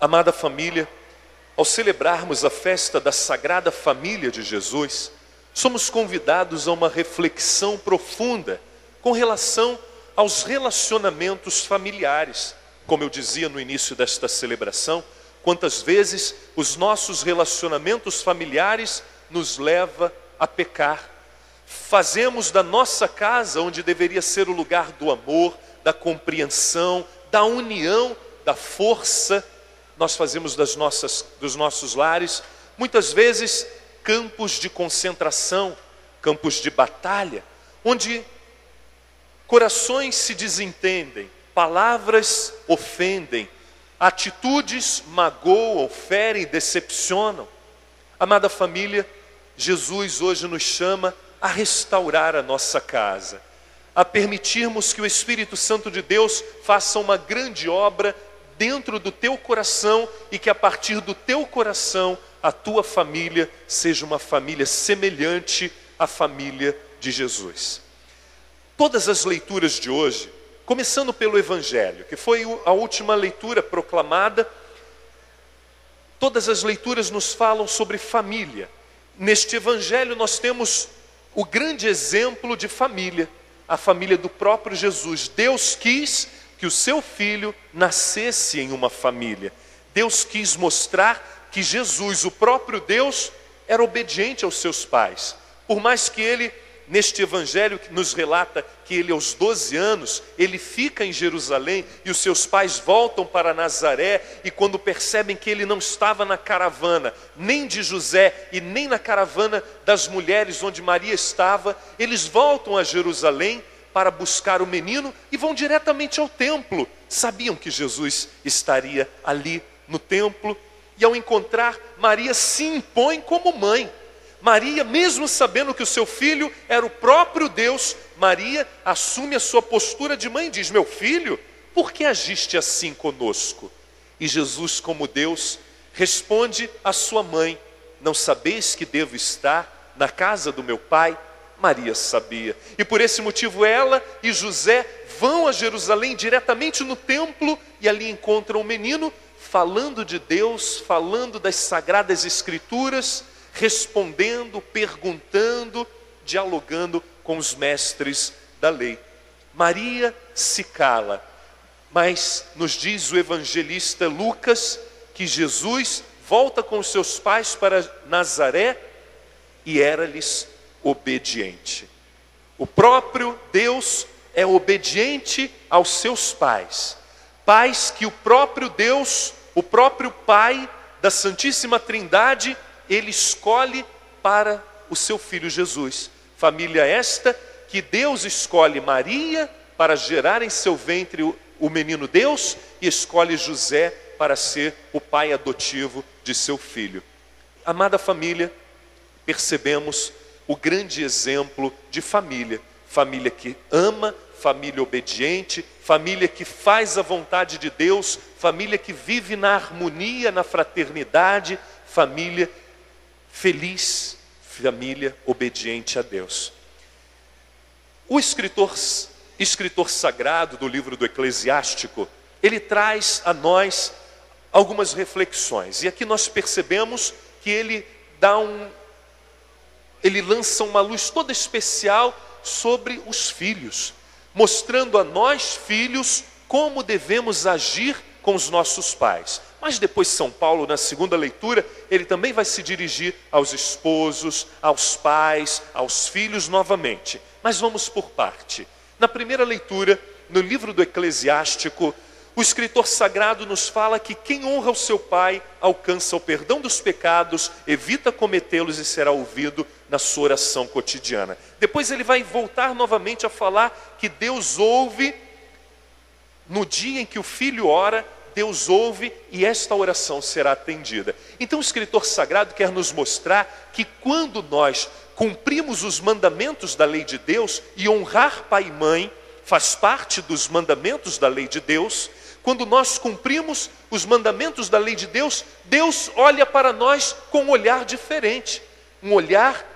Amada família, ao celebrarmos a festa da Sagrada Família de Jesus, somos convidados a uma reflexão profunda com relação aos relacionamentos familiares. Como eu dizia no início desta celebração, quantas vezes os nossos relacionamentos familiares nos levam a pecar. Fazemos da nossa casa, onde deveria ser o lugar do amor, da compreensão, da união, da força, nós fazemos dos nossos lares, muitas vezes, campos de concentração, campos de batalha, onde corações se desentendem, palavras ofendem, atitudes magoam, ferem, decepcionam. Amada família, Jesus hoje nos chama a restaurar a nossa casa, a permitirmos que o Espírito Santo de Deus faça uma grande obra dentro do teu coração e que a partir do teu coração a tua família seja uma família semelhante à família de Jesus. Todas as leituras de hoje, começando pelo Evangelho, que foi a última leitura proclamada, todas as leituras nos falam sobre família. Neste Evangelho nós temos o grande exemplo de família, a família do próprio Jesus. Deus quis que o seu filho nascesse em uma família. Deus quis mostrar que Jesus, o próprio Deus, era obediente aos seus pais. Por mais que ele, neste evangelho que nos relata que ele aos 12 anos, ele fica em Jerusalém e os seus pais voltam para Nazaré, e quando percebem que ele não estava na caravana, nem de José e nem na caravana das mulheres onde Maria estava, eles voltam a Jerusalém para buscar o menino e vão diretamente ao templo. Sabiam que Jesus estaria ali no templo, e ao encontrar Maria se impõe como mãe. Maria, mesmo sabendo que o seu filho era o próprio Deus, Maria assume a sua postura de mãe e diz: meu filho, por que agiste assim conosco? E Jesus, como Deus, responde à sua mãe: não sabeis que devo estar na casa do meu pai? Maria sabia, e por esse motivo ela e José vão a Jerusalém diretamente no templo, e ali encontram o menino falando de Deus, falando das Sagradas Escrituras, respondendo, perguntando, dialogando com os mestres da lei. Maria se cala, mas nos diz o evangelista Lucas que Jesus volta com os seus pais para Nazaré e era-lhes obediente. O próprio Deus é obediente aos seus pais. Pais que o próprio Deus, o próprio Pai da Santíssima Trindade, ele escolhe para o seu filho Jesus. Família esta que Deus escolhe Maria para gerar em seu ventre o menino Deus, e escolhe José para ser o pai adotivo de seu filho. Amada família, percebemos o grande exemplo de família. Família que ama, família obediente, família que faz a vontade de Deus, família que vive na harmonia, na fraternidade, família feliz, família obediente a Deus. O escritor sagrado do livro do Eclesiástico, ele traz a nós algumas reflexões. E aqui nós percebemos que ele lança uma luz toda especial sobre os filhos, mostrando a nós, filhos, como devemos agir com os nossos pais. Mas depois São Paulo, na segunda leitura, ele também vai se dirigir aos esposos, aos pais, aos filhos novamente. Mas vamos por parte. Na primeira leitura, no livro do Eclesiástico, o escritor sagrado nos fala que quem honra o seu pai alcança o perdão dos pecados, evita cometê-los e será ouvido na sua oração cotidiana. Depois ele vai voltar novamente a falar que Deus ouve, no dia em que o filho ora, Deus ouve e esta oração será atendida. Então o escritor sagrado quer nos mostrar que quando nós cumprimos os mandamentos da lei de Deus, e honrar pai e mãe faz parte dos mandamentos da lei de Deus, quando nós cumprimos os mandamentos da lei de Deus, Deus olha para nós com um olhar diferente, um olhar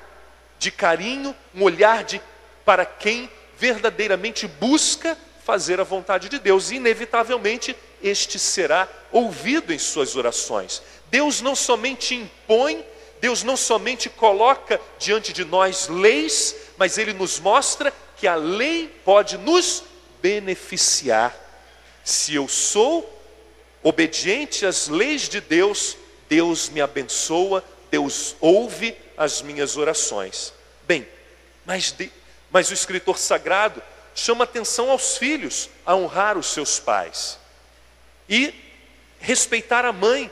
de carinho, um olhar para quem verdadeiramente busca fazer a vontade de Deus. E inevitavelmente este será ouvido em suas orações. Deus não somente impõe, Deus não somente coloca diante de nós leis, mas Ele nos mostra que a lei pode nos beneficiar. Se eu sou obediente às leis de Deus, Deus me abençoa, Deus ouve as minhas orações. Bem, mas o escritor sagrado chama atenção aos filhos a honrar os seus pais e respeitar a mãe.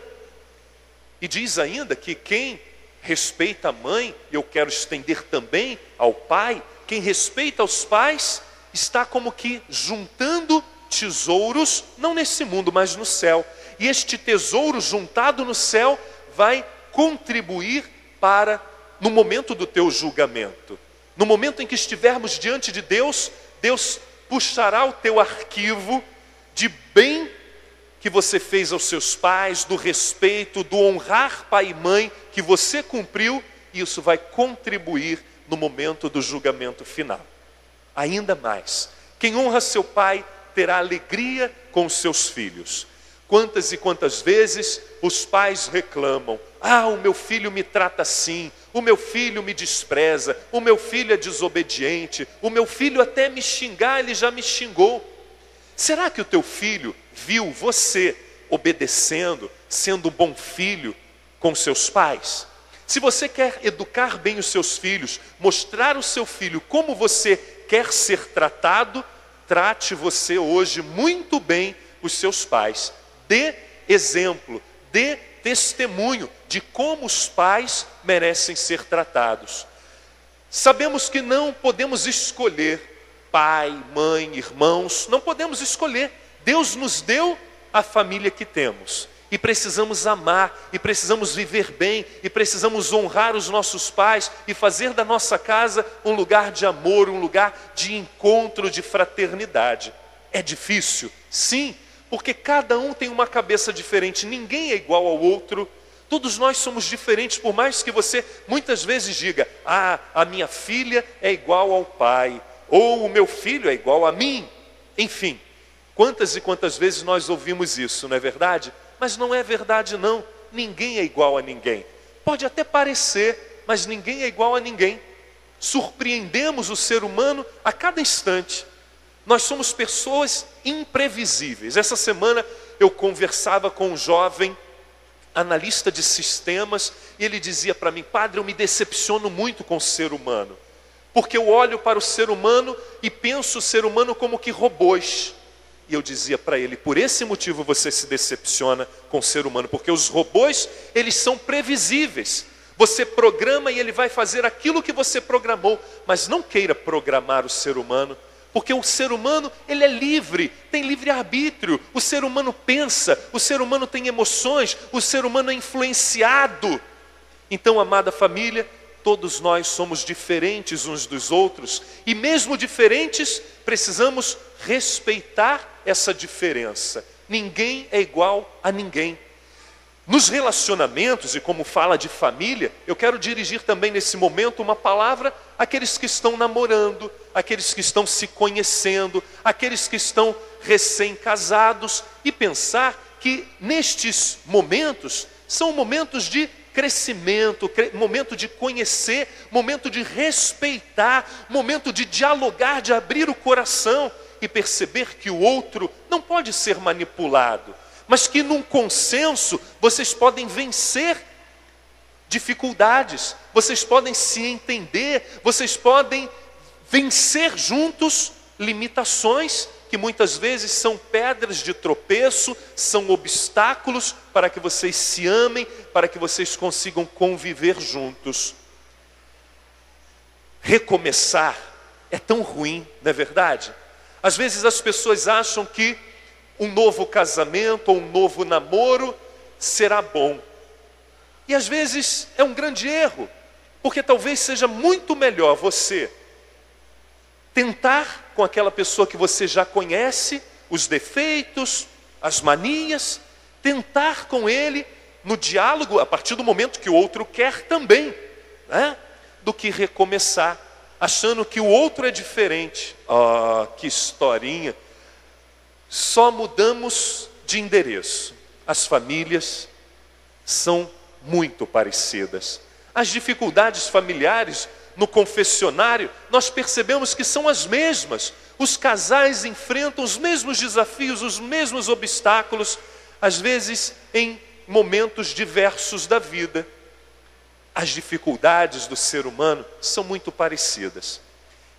E diz ainda que quem respeita a mãe, eu quero estender também ao pai, quem respeita os pais está como que juntando tesouros, não nesse mundo, mas no céu. E este tesouro juntado no céu vai contribuir para, no momento do teu julgamento, no momento em que estivermos diante de Deus, Deus puxará o teu arquivo de bem que você fez aos seus pais, do respeito, do honrar pai e mãe que você cumpriu, e isso vai contribuir no momento do julgamento final. Ainda mais, quem honra seu pai terá alegria com os seus filhos. Quantas e quantas vezes os pais reclamam: ah, o meu filho me trata assim, o meu filho me despreza, o meu filho é desobediente, o meu filho até me xingar, ele já me xingou. Será que o teu filho viu você obedecendo, sendo um bom filho com seus pais? Se você quer educar bem os seus filhos, mostrar ao seu filho como você quer ser tratado, trate você hoje muito bem os seus pais. Dê exemplo, dê testemunho de como os pais merecem ser tratados. Sabemos que não podemos escolher pai, mãe, irmãos, não podemos escolher. Deus nos deu a família que temos. E precisamos amar, e precisamos viver bem, e precisamos honrar os nossos pais e fazer da nossa casa um lugar de amor, um lugar de encontro, de fraternidade. É difícil? Sim, porque cada um tem uma cabeça diferente, ninguém é igual ao outro. Todos nós somos diferentes, por mais que você muitas vezes diga: ah, a minha filha é igual ao pai, ou o meu filho é igual a mim. Enfim, quantas e quantas vezes nós ouvimos isso, não é verdade? Mas não é verdade não, ninguém é igual a ninguém. Pode até parecer, mas ninguém é igual a ninguém. Surpreendemos o ser humano a cada instante. Nós somos pessoas imprevisíveis. Essa semana eu conversava com um jovem analista de sistemas, e ele dizia para mim: padre, eu me decepciono muito com o ser humano, porque eu olho para o ser humano e penso o ser humano como que robôs. E eu dizia para ele: por esse motivo você se decepciona com o ser humano, porque os robôs, eles são previsíveis. Você programa e ele vai fazer aquilo que você programou, mas não queira programar o ser humano, porque o ser humano, ele é livre, tem livre-arbítrio. O ser humano pensa, o ser humano tem emoções, o ser humano é influenciado. Então, amada família, todos nós somos diferentes uns dos outros, e mesmo diferentes, precisamos respeitar essa diferença. Ninguém é igual a ninguém. Nos relacionamentos, e como fala de família, eu quero dirigir também nesse momento uma palavra àqueles que estão namorando, àqueles que estão se conhecendo, àqueles que estão recém-casados, e pensar que nestes momentos são momentos de crescimento, momento de conhecer, momento de respeitar, momento de dialogar, de abrir o coração e perceber que o outro não pode ser manipulado, mas que num consenso vocês podem vencer dificuldades, vocês podem se entender, vocês podem vencer juntos limitações que muitas vezes são pedras de tropeço, são obstáculos para que vocês se amem, para que vocês consigam conviver juntos. Recomeçar é tão ruim, não é verdade? Às vezes as pessoas acham que um novo casamento ou um novo namoro será bom. E às vezes é um grande erro, porque talvez seja muito melhor você tentar com aquela pessoa que você já conhece, os defeitos, as manias, tentar com ele no diálogo, a partir do momento que o outro quer também, né? Do que recomeçar, achando que o outro é diferente. Ah, que historinha! Só mudamos de endereço. As famílias são muito parecidas. As dificuldades familiares no confessionário, nós percebemos que são as mesmas. Os casais enfrentam os mesmos desafios, os mesmos obstáculos, às vezes em momentos diversos da vida. As dificuldades do ser humano são muito parecidas.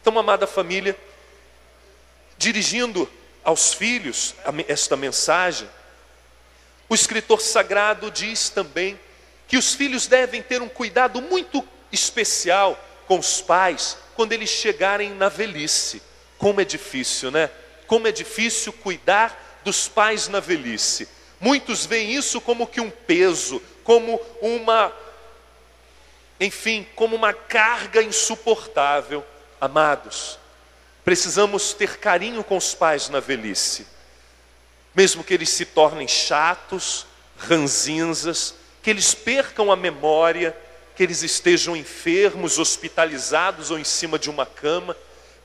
Então, amada família, dirigindo aos filhos esta mensagem, o escritor sagrado diz também que os filhos devem ter um cuidado muito especial com os pais quando eles chegarem na velhice. Como é difícil, né? Como é difícil cuidar dos pais na velhice. Muitos veem isso como que um peso, como como uma carga insuportável. Amados, precisamos ter carinho com os pais na velhice. Mesmo que eles se tornem chatos, ranzinzas, que eles percam a memória, que eles estejam enfermos, hospitalizados ou em cima de uma cama,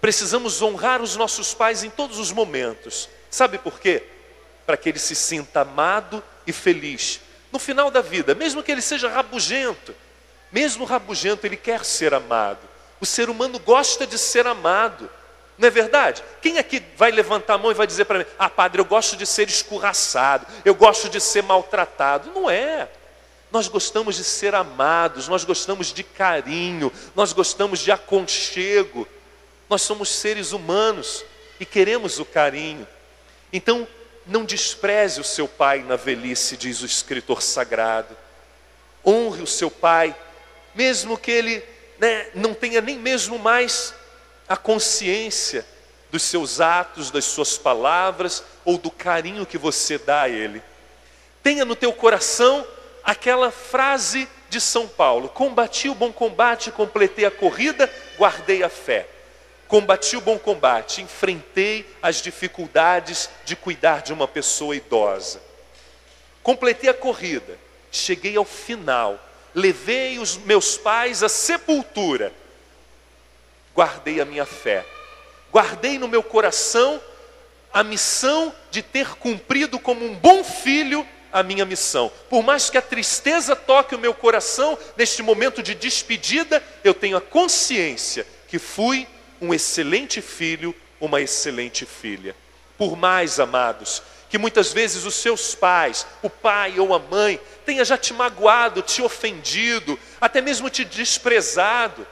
precisamos honrar os nossos pais em todos os momentos. Sabe por quê? Para que ele se sinta amado e feliz no final da vida, mesmo que ele seja rabugento. Mesmo rabugento, ele quer ser amado. O ser humano gosta de ser amado. Não é verdade? Quem aqui vai levantar a mão e vai dizer para mim: ah, padre, eu gosto de ser escorraçado, eu gosto de ser maltratado? Não é. Nós gostamos de ser amados, nós gostamos de carinho, nós gostamos de aconchego. Nós somos seres humanos e queremos o carinho. Então, não despreze o seu pai na velhice, diz o escritor sagrado. Honre o seu pai, mesmo que ele não tenha nem mesmo mais a consciência dos seus atos, das suas palavras ou do carinho que você dá a ele. Tenha no teu coração aquela frase de São Paulo: combati o bom combate, completei a corrida, guardei a fé. Combati o bom combate, enfrentei as dificuldades de cuidar de uma pessoa idosa. Completei a corrida, cheguei ao final, levei os meus pais à sepultura. Guardei a minha fé, guardei no meu coração a missão de ter cumprido como um bom filho a minha missão. Por mais que a tristeza toque o meu coração, neste momento de despedida, eu tenho a consciência que fui um excelente filho, uma excelente filha. Por mais, amados, que muitas vezes os seus pais, o pai ou a mãe, tenha já te magoado, te ofendido, até mesmo te desprezado,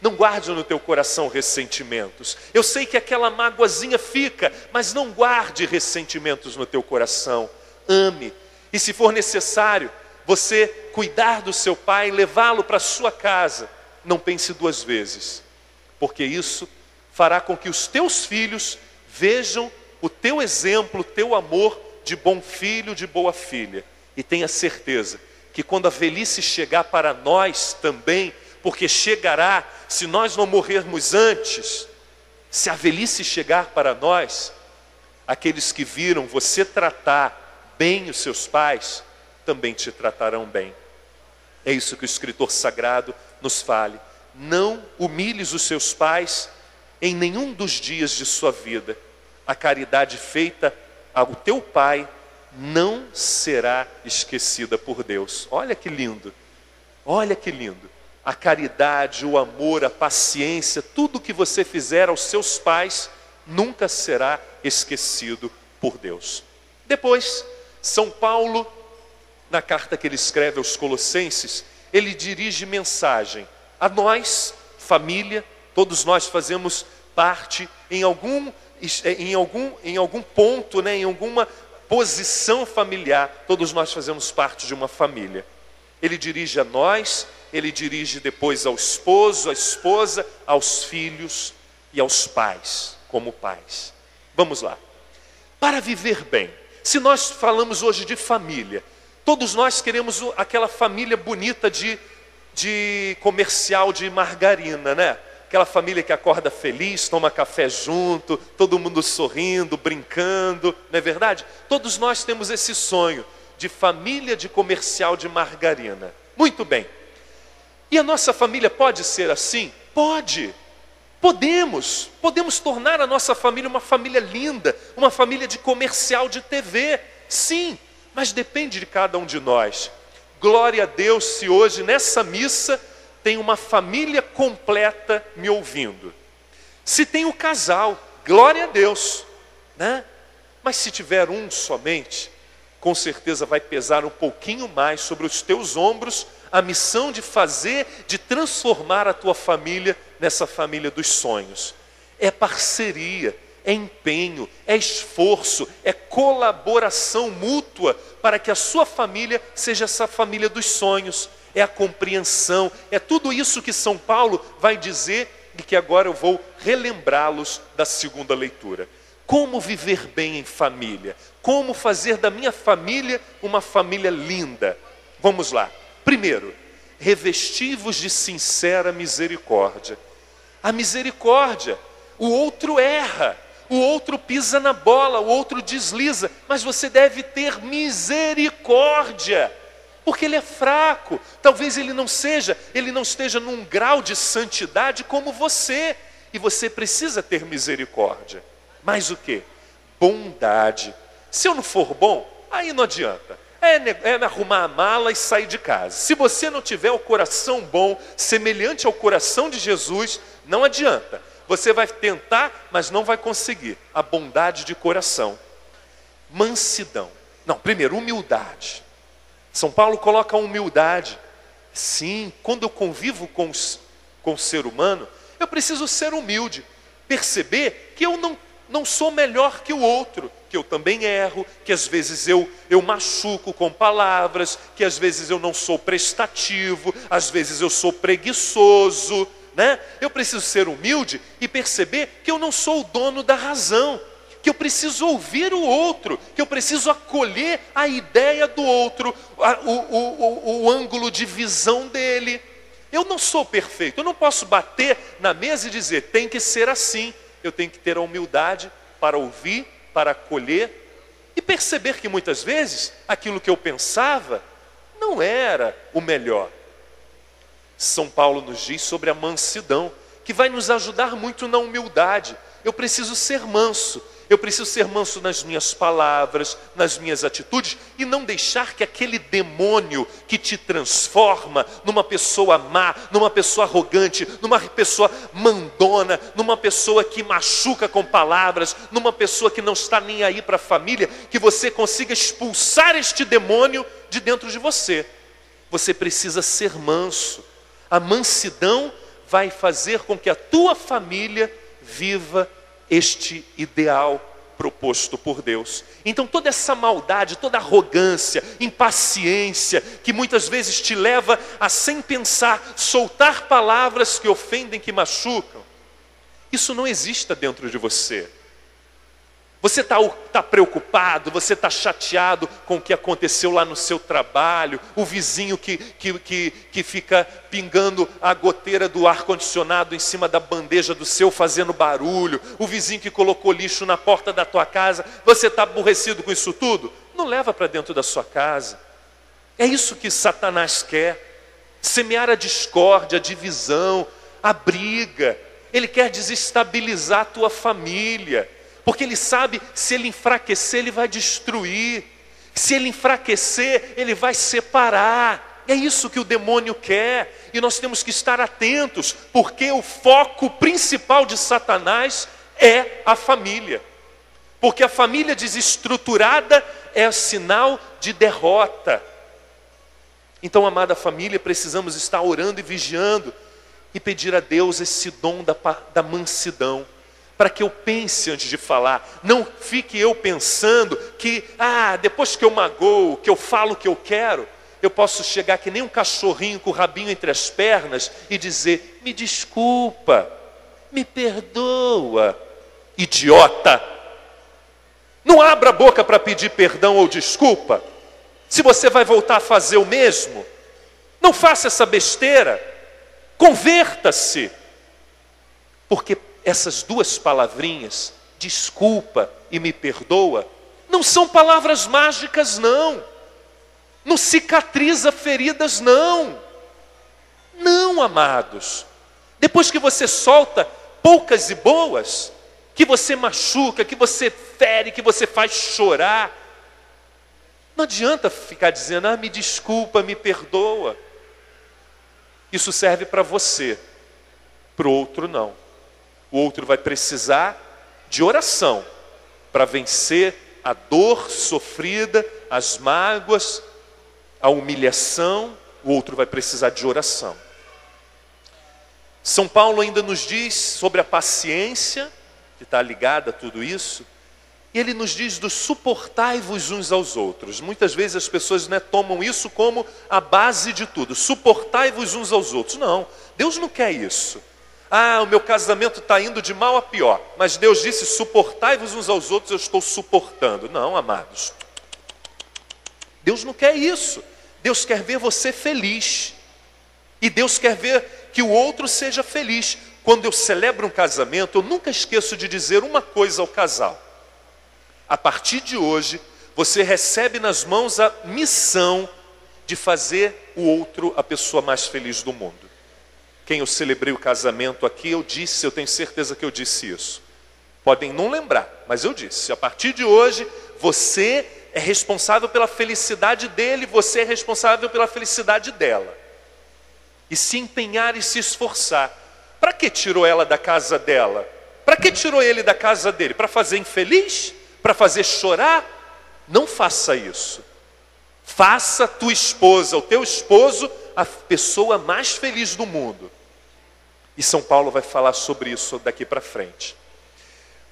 não guarde no teu coração ressentimentos. Eu sei que aquela mágoazinha fica, mas não guarde ressentimentos no teu coração. Ame. E se for necessário, você cuidar do seu pai, levá-lo para a sua casa, não pense duas vezes. Porque isso fará com que os teus filhos vejam o teu exemplo, o teu amor de bom filho, de boa filha. E tenha certeza que quando a velhice chegar para nós também, porque chegará, se nós não morrermos antes, se a velhice chegar para nós, aqueles que viram você tratar bem os seus pais, também te tratarão bem. É isso que o escritor sagrado nos fala. Não humilhes os seus pais em nenhum dos dias de sua vida. A caridade feita ao teu pai não será esquecida por Deus. Olha que lindo, olha que lindo. A caridade, o amor, a paciência, tudo que você fizer aos seus pais nunca será esquecido por Deus. Depois, São Paulo, na carta que ele escreve aos Colossenses, ele dirige mensagem a nós, família. Todos nós fazemos parte em algum ponto, em alguma posição familiar. Todos nós fazemos parte de uma família. Ele dirige a nós, ele dirige depois ao esposo, à esposa, aos filhos e aos pais, como pais. Vamos lá. Para viver bem, se nós falamos hoje de família, todos nós queremos aquela família bonita de comercial de margarina, né? Aquela família que acorda feliz, toma café junto, todo mundo sorrindo, brincando, não é verdade? Todos nós temos esse sonho de família de comercial de margarina. Muito bem. E a nossa família pode ser assim? Pode. Podemos tornar a nossa família uma família linda, uma família de comercial de TV. Sim, mas depende de cada um de nós. Glória a Deus se hoje nessa missa tem uma família completa me ouvindo. Se tem o casal, glória a Deus, né? Mas se tiver um somente, com certeza vai pesar um pouquinho mais sobre os teus ombros a missão de fazer, de transformar a tua família nessa família dos sonhos. É parceria, é empenho, é esforço, é colaboração mútua para que a sua família seja essa família dos sonhos. É a compreensão, é tudo isso que São Paulo vai dizer e que agora eu vou relembrá-los da segunda leitura. Como viver bem em família? Como fazer da minha família uma família linda? Vamos lá. Primeiro, revesti-vos de sincera misericórdia. A misericórdia, o outro erra, o outro pisa na bola, o outro desliza, mas você deve ter misericórdia, porque ele é fraco. Talvez ele não esteja num grau de santidade como você, e você precisa ter misericórdia. Mas o quê? Bondade. Se eu não for bom, aí não adianta. É arrumar a mala e sair de casa. Se você não tiver o coração bom, semelhante ao coração de Jesus, não adianta. Você vai tentar, mas não vai conseguir. A bondade de coração. Mansidão. Não, primeiro, humildade. São Paulo coloca a humildade. Sim, quando eu convivo com o ser humano, eu preciso ser humilde. Perceber que eu não sou melhor que o outro, que eu também erro, que às vezes eu machuco com palavras, que às vezes eu não sou prestativo, às vezes eu sou preguiçoso, né? Eu preciso ser humilde e perceber que eu não sou o dono da razão, que eu preciso ouvir o outro, que eu preciso acolher a ideia do outro, o ângulo de visão dele. Eu não sou perfeito, eu não posso bater na mesa e dizer, tem que ser assim. Eu tenho que ter a humildade para ouvir, para acolher e perceber que muitas vezes aquilo que eu pensava não era o melhor. São Paulo nos diz sobre a mansidão, que vai nos ajudar muito na humildade. Eu preciso ser manso. Eu preciso ser manso nas minhas palavras, nas minhas atitudes, e não deixar que aquele demônio que te transforma numa pessoa má, numa pessoa arrogante, numa pessoa mandona, numa pessoa que machuca com palavras, numa pessoa que não está nem aí para a família, que você consiga expulsar este demônio de dentro de você. Você precisa ser manso. A mansidão vai fazer com que a tua família viva este ideal proposto por Deus. Então toda essa maldade, toda arrogância, impaciência, que muitas vezes te leva a, sem pensar, soltar palavras que ofendem, que machucam, isso não exista dentro de você. Você está preocupado, você está chateado com o que aconteceu lá no seu trabalho, o vizinho que fica pingando a goteira do ar-condicionado em cima da bandeja do seu, fazendo barulho, o vizinho que colocou lixo na porta da tua casa, você está aborrecido com isso tudo? Não leva para dentro da sua casa. É isso que Satanás quer, semear a discórdia, a divisão, a briga. Ele quer desestabilizar a tua família. Porque ele sabe, se ele enfraquecer, ele vai destruir. Se ele enfraquecer, ele vai separar. É isso que o demônio quer. E nós temos que estar atentos, porque o foco principal de Satanás é a família. Porque a família desestruturada é sinal de derrota. Então, amada família, precisamos estar orando e vigiando e pedir a Deus esse dom da mansidão, para que eu pense antes de falar. Não fique eu pensando que, depois que eu magoo, que eu falo o que eu quero, eu posso chegar que nem um cachorrinho com o rabinho entre as pernas e dizer, me desculpa, me perdoa, idiota. Não abra a boca para pedir perdão ou desculpa, se você vai voltar a fazer o mesmo. Não faça essa besteira, converta-se, porque essas duas palavrinhas, desculpa e me perdoa, não são palavras mágicas, não. Não cicatriza feridas, não. Não, amados. Depois que você solta poucas e boas, que você machuca, que você fere, que você faz chorar, Não adianta ficar dizendo, me desculpa, me perdoa. Isso serve para você, para o outro não. O outro vai precisar de oração para vencer a dor sofrida, as mágoas, a humilhação. O outro vai precisar de oração. São Paulo ainda nos diz sobre a paciência, que está ligada a tudo isso, e ele nos diz do suportai-vos uns aos outros. Muitas vezes as pessoas tomam isso como a base de tudo, suportai-vos uns aos outros. Não, Deus não quer isso. O meu casamento está indo de mal a pior, mas Deus disse, suportai-vos uns aos outros, eu estou suportando. Não, amados, Deus não quer isso. Deus quer ver você feliz, e Deus quer ver que o outro seja feliz. Quando eu celebro um casamento, eu nunca esqueço de dizer uma coisa ao casal: a partir de hoje, você recebe nas mãos a missão de fazer o outro a pessoa mais feliz do mundo. Quem eu celebrei o casamento aqui, eu tenho certeza que eu disse isso. Podem não lembrar, mas eu disse, a partir de hoje, você é responsável pela felicidade dele, você é responsável pela felicidade dela. E se empenhar e se esforçar. Para que tirou ela da casa dela? Para que tirou ele da casa dele? Para fazer infeliz? Para fazer chorar? Não faça isso. Faça a tua esposa, o teu esposo, a pessoa mais feliz do mundo. E São Paulo vai falar sobre isso daqui para frente.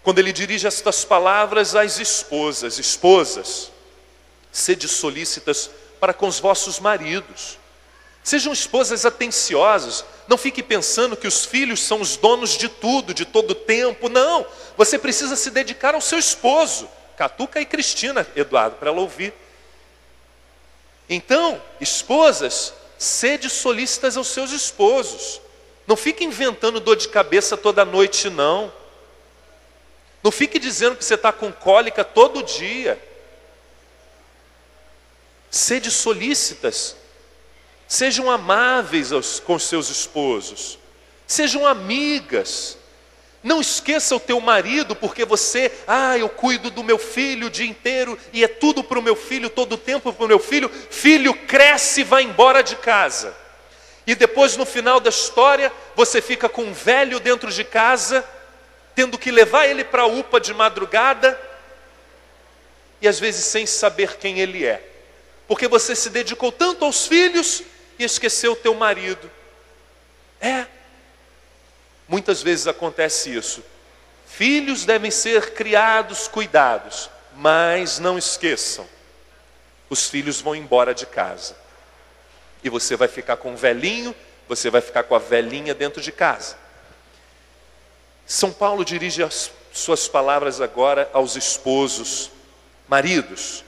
Quando ele dirige estas palavras às esposas: esposas, sede solícitas para com os vossos maridos. Sejam esposas atenciosas. Não fique pensando que os filhos são os donos de tudo, de todo o tempo. Não, você precisa se dedicar ao seu esposo. Catuca e Cristina, Eduardo, para ela ouvir. Então, esposas, sede solícitas aos seus esposos. Não fique inventando dor de cabeça toda noite, não. Não fique dizendo que você está com cólica todo dia. Sede solícitas. Sejam amáveis com os seus esposos. Sejam amigas. Não esqueça o teu marido, porque você, eu cuido do meu filho o dia inteiro, e é tudo para o meu filho, todo o tempo para o meu filho. Filho cresce e vai embora de casa. E depois, no final da história, você fica com um velho dentro de casa, tendo que levar ele para a UPA de madrugada, e às vezes sem saber quem ele é. Porque você se dedicou tanto aos filhos e esqueceu o teu marido. Muitas vezes acontece isso. Filhos devem ser criados, cuidados, mas não esqueçam, os filhos vão embora de casa. E você vai ficar com o velhinho, você vai ficar com a velhinha dentro de casa. São Paulo dirige as suas palavras agora aos esposos. Maridos,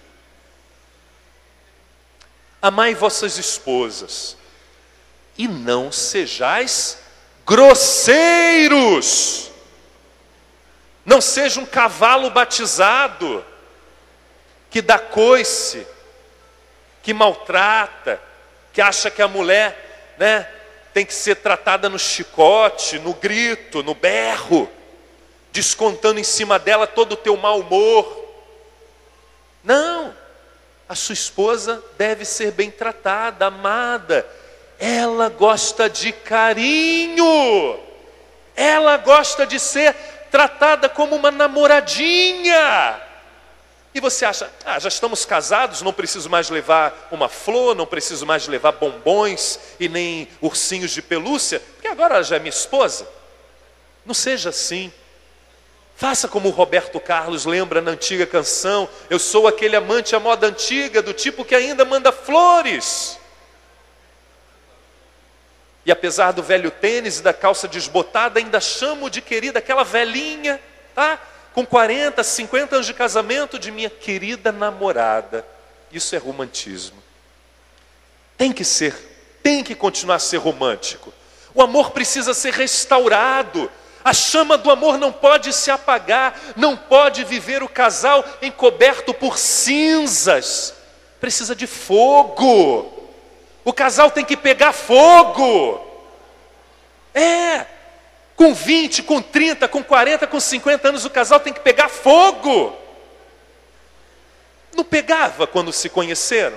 amai vossas esposas, e não sejais grosseiros. Não seja um cavalo batizado, que dá coice, que maltrata, que acha que a mulher, tem que ser tratada no chicote, no grito, no berro, descontando em cima dela todo o teu mau humor. Não, a sua esposa deve ser bem tratada, amada. Ela gosta de carinho, ela gosta de ser tratada como uma namoradinha. E você acha, já estamos casados, não preciso mais levar uma flor, não preciso mais levar bombons e nem ursinhos de pelúcia, porque agora ela já é minha esposa. Não seja assim. Faça como o Roberto Carlos lembra na antiga canção: eu sou aquele amante à moda antiga, do tipo que ainda manda flores. E apesar do velho tênis e da calça desbotada, ainda chamo de querida aquela velhinha, com 40, 50 anos de casamento, de minha querida namorada. Isso é romantismo. Tem que continuar a ser romântico. O amor precisa ser restaurado. A chama do amor não pode se apagar, não pode viver o casal encoberto por cinzas. Precisa de fogo. O casal tem que pegar fogo. Com 20, com 30, com 40, com 50 anos, o casal tem que pegar fogo. Não pegava quando se conheceram?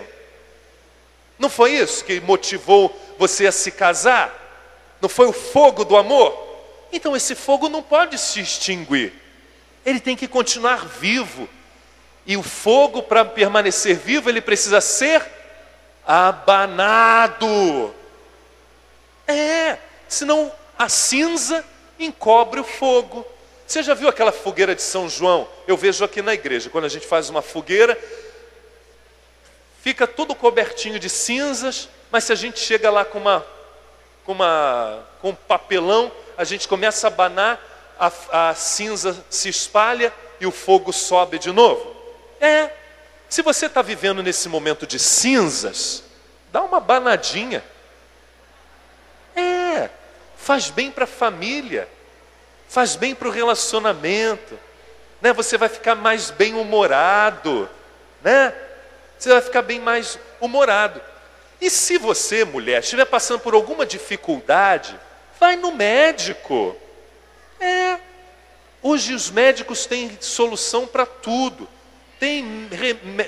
Não foi isso que motivou você a se casar? Não foi o fogo do amor? Então esse fogo não pode se extinguir. Ele tem que continuar vivo. E o fogo, para permanecer vivo, ele precisa ser abanado. Senão a cinza encobre o fogo. Você já viu aquela fogueira de São João? Eu vejo aqui na igreja, quando a gente faz uma fogueira, fica tudo cobertinho de cinzas, mas se a gente chega lá com um papelão, a gente começa a abanar, a cinza se espalha e o fogo sobe de novo. Se você está vivendo nesse momento de cinzas, dá uma abanadinha. Faz bem para a família, faz bem para o relacionamento, né? Você vai ficar mais bem-humorado, né? Você vai ficar bem mais humorado. E se você, mulher, estiver passando por alguma dificuldade, vai no médico. Hoje os médicos têm solução para tudo. Tem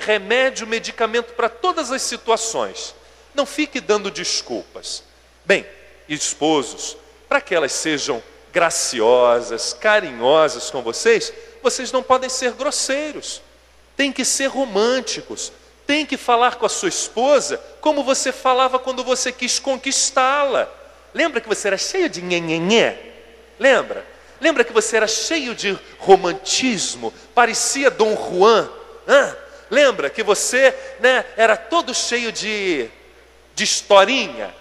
remédio, medicamento para todas as situações. Não fique dando desculpas. Bem, esposos, para que elas sejam graciosas, carinhosas com vocês, vocês não podem ser grosseiros. Tem que ser românticos. Tem que falar com a sua esposa como você falava quando você quis conquistá-la. Lembra que você era cheio de nhenhenhé? Lembra? Lembra que você era cheio de romantismo? Parecia Dom Juan? Lembra que você, né, era todo cheio de historinha?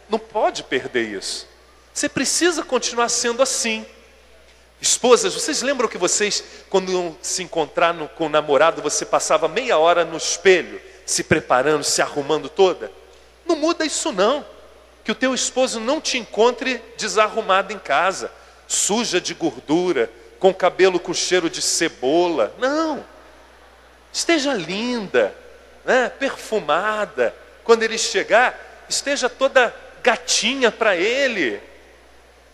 Não pode perder isso. Você precisa continuar sendo assim. Esposas, vocês lembram que vocês, quando iam se encontrar com o namorado, você passava meia hora no espelho, se preparando, se arrumando toda? Não muda isso não. Que o teu esposo não te encontre desarrumado em casa, suja de gordura, com cabelo com cheiro de cebola. Não. Esteja linda, né, perfumada. Quando ele chegar, esteja toda gatinha para ele.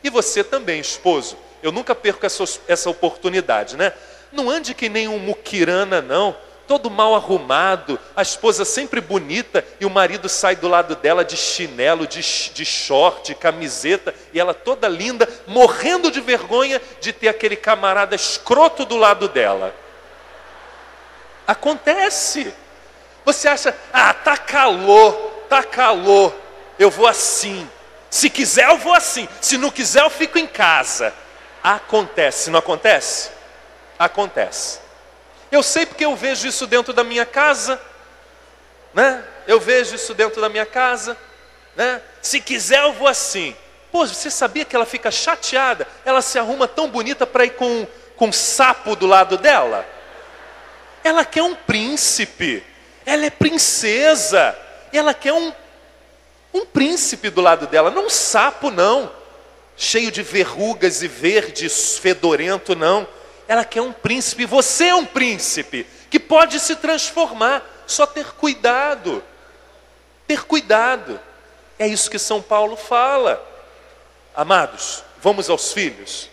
E você também, esposo. Eu nunca perco essa oportunidade, né? Não ande que nem um muquirana, não. Todo mal arrumado, a esposa sempre bonita e o marido sai do lado dela de chinelo, de short, camiseta, e ela toda linda, morrendo de vergonha de ter aquele camarada escroto do lado dela. Acontece. Você acha, tá calor, eu vou assim. Se quiser eu vou assim, se não quiser eu fico em casa. Acontece, não acontece? Acontece. Eu sei porque eu vejo isso dentro da minha casa, né? Eu vejo isso dentro da minha casa, né? Se quiser eu vou assim. Pô, você sabia que ela fica chateada? Ela se arruma tão bonita para ir com um sapo do lado dela? Ela quer um príncipe. Ela é princesa. E ela quer um príncipe do lado dela, não um sapo não. Cheio de verrugas e verde, fedorento, não. Ela quer um príncipe, você é um príncipe, que pode se transformar, só ter cuidado. Ter cuidado. É isso que São Paulo fala. Amados, vamos aos filhos.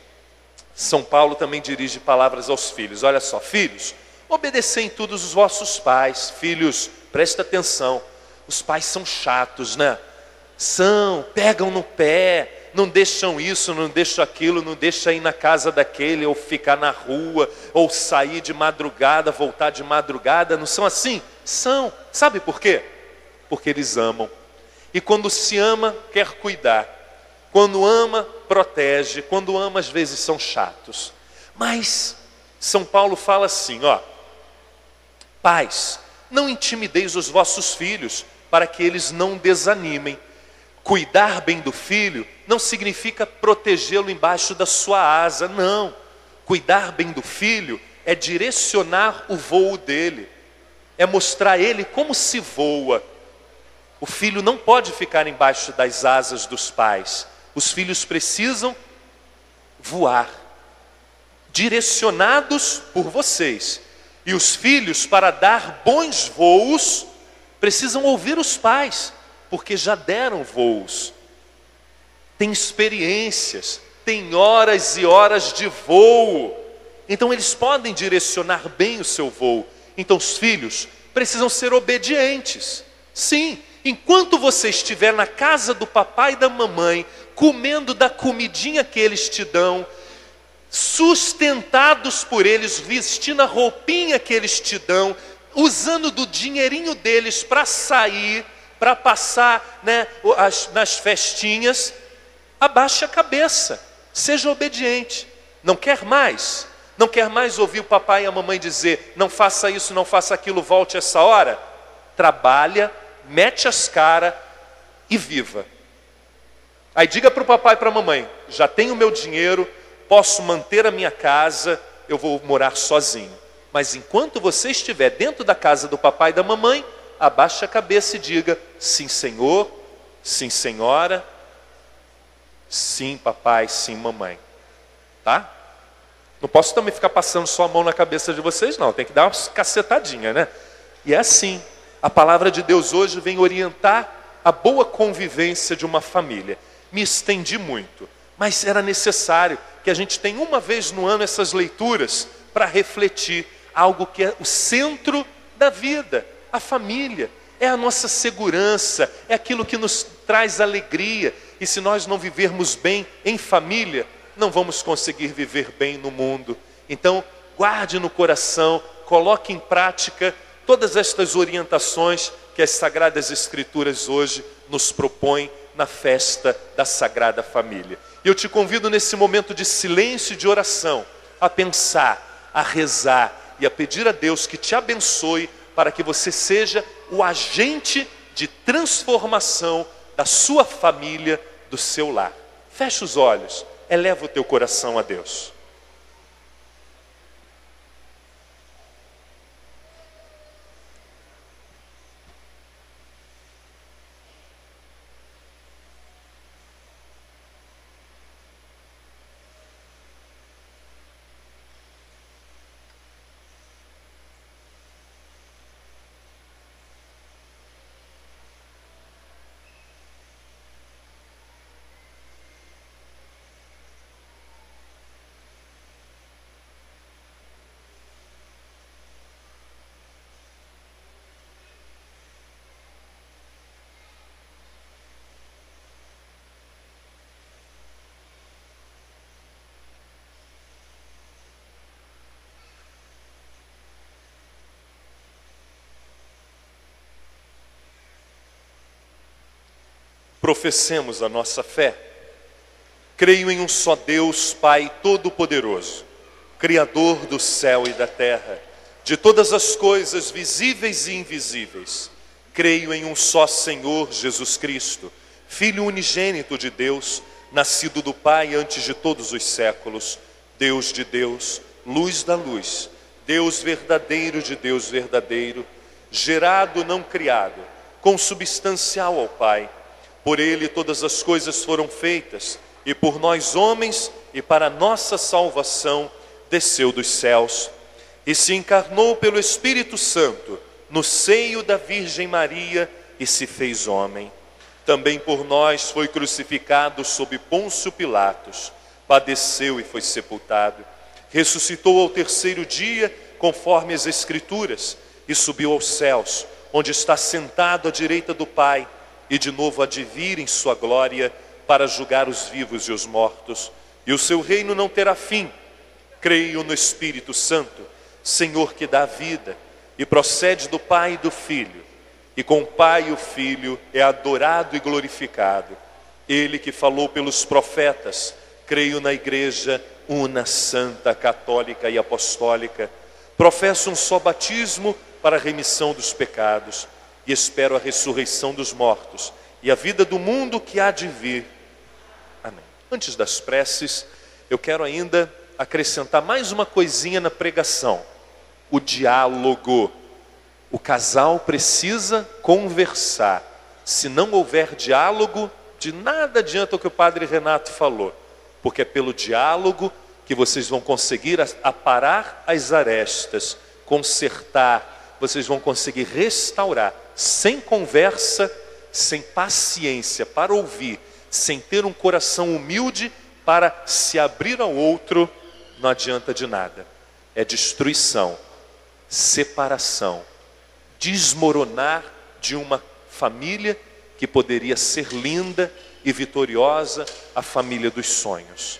São Paulo também dirige palavras aos filhos. Olha só, filhos, obedecei em tudo os vossos pais. Filhos, presta atenção. Os pais são chatos, né? Pegam no pé. Não deixam isso, não deixam aquilo, não deixam ir na casa daquele, ou ficar na rua, ou sair de madrugada, voltar de madrugada. Não são assim? São. Sabe por quê? Porque eles amam. E quando se ama, quer cuidar. Quando ama, protege. Quando ama, às vezes são chatos. Mas São Paulo fala assim, pais, não intimideis os vossos filhos, para que eles não desanimem. Cuidar bem do filho não significa protegê-lo embaixo da sua asa, não. Cuidar bem do filho é direcionar o voo dele, é mostrar a ele como se voa. O filho não pode ficar embaixo das asas dos pais. Os filhos precisam voar, direcionados por vocês. E os filhos, para dar bons voos, precisam ouvir os pais, porque já deram voos, tem experiências, tem horas e horas de voo, então eles podem direcionar bem o seu voo. Então os filhos precisam ser obedientes. Sim, enquanto você estiver na casa do papai e da mamãe, comendo da comidinha que eles te dão, sustentados por eles, vestindo a roupinha que eles te dão, usando do dinheirinho deles para sair, para passar, nas festinhas, abaixe a cabeça, seja obediente. Não quer mais? Não quer mais ouvir o papai e a mamãe dizer, não faça isso, não faça aquilo, volte essa hora? Trabalha, mete as caras e viva. Aí diga para o papai e para a mamãe, já tenho meu dinheiro, posso manter a minha casa, eu vou morar sozinho. Mas enquanto você estiver dentro da casa do papai e da mamãe, abaixe a cabeça e diga, sim senhor, sim senhora, sim papai, sim mamãe. Tá? Não posso também ficar passando só a mão na cabeça de vocês, não. Tem que dar uma cacetadinha, né? E é assim. A palavra de Deus hoje vem orientar a boa convivência de uma família. Me estendi muito, mas era necessário que a gente tenha uma vez no ano essas leituras para refletir algo que é o centro da vida. A família é a nossa segurança, é aquilo que nos traz alegria. E se nós não vivermos bem em família, não vamos conseguir viver bem no mundo. Então, guarde no coração, coloque em prática todas estas orientações que as Sagradas Escrituras hoje nos propõem na festa da Sagrada Família. E eu te convido nesse momento de silêncio e de oração a pensar, a rezar e a pedir a Deus que te abençoe para que você seja o agente de transformação da sua família, do seu lar. Feche os olhos, eleva o teu coração a Deus. Professemos a nossa fé. Creio em um só Deus, Pai Todo-Poderoso, Criador do céu e da terra, de todas as coisas visíveis e invisíveis. Creio em um só Senhor Jesus Cristo, Filho unigênito de Deus, nascido do Pai antes de todos os séculos, Deus de Deus, luz da luz, Deus verdadeiro de Deus verdadeiro, gerado, não criado, consubstancial ao Pai. Por ele todas as coisas foram feitas, e por nós homens, e para nossa salvação, desceu dos céus, e se encarnou pelo Espírito Santo, no seio da Virgem Maria, e se fez homem. Também por nós foi crucificado sob Pôncio Pilatos, padeceu e foi sepultado, ressuscitou ao terceiro dia, conforme as Escrituras, e subiu aos céus, onde está sentado à direita do Pai, e de novo há de vir em sua glória para julgar os vivos e os mortos, e o seu reino não terá fim. Creio no Espírito Santo, Senhor que dá vida, e procede do Pai e do Filho, e com o Pai e o Filho é adorado e glorificado. Ele que falou pelos profetas, creio na Igreja una, santa, católica e apostólica, professo um só batismo para a remissão dos pecados, e espero a ressurreição dos mortos e a vida do mundo que há de vir. Amém. Antes das preces, eu quero ainda acrescentar mais uma coisinha na pregação: o diálogo. O casal precisa conversar. Se não houver diálogo, de nada adianta o que o padre Renato falou, porque é pelo diálogo que vocês vão conseguir aparar as arestas, consertar, vocês vão conseguir restaurar. Sem conversa, sem paciência para ouvir, sem ter um coração humilde para se abrir ao outro, não adianta de nada. É destruição. separação, desmoronar de uma família que poderia ser linda e vitoriosa, a família dos sonhos.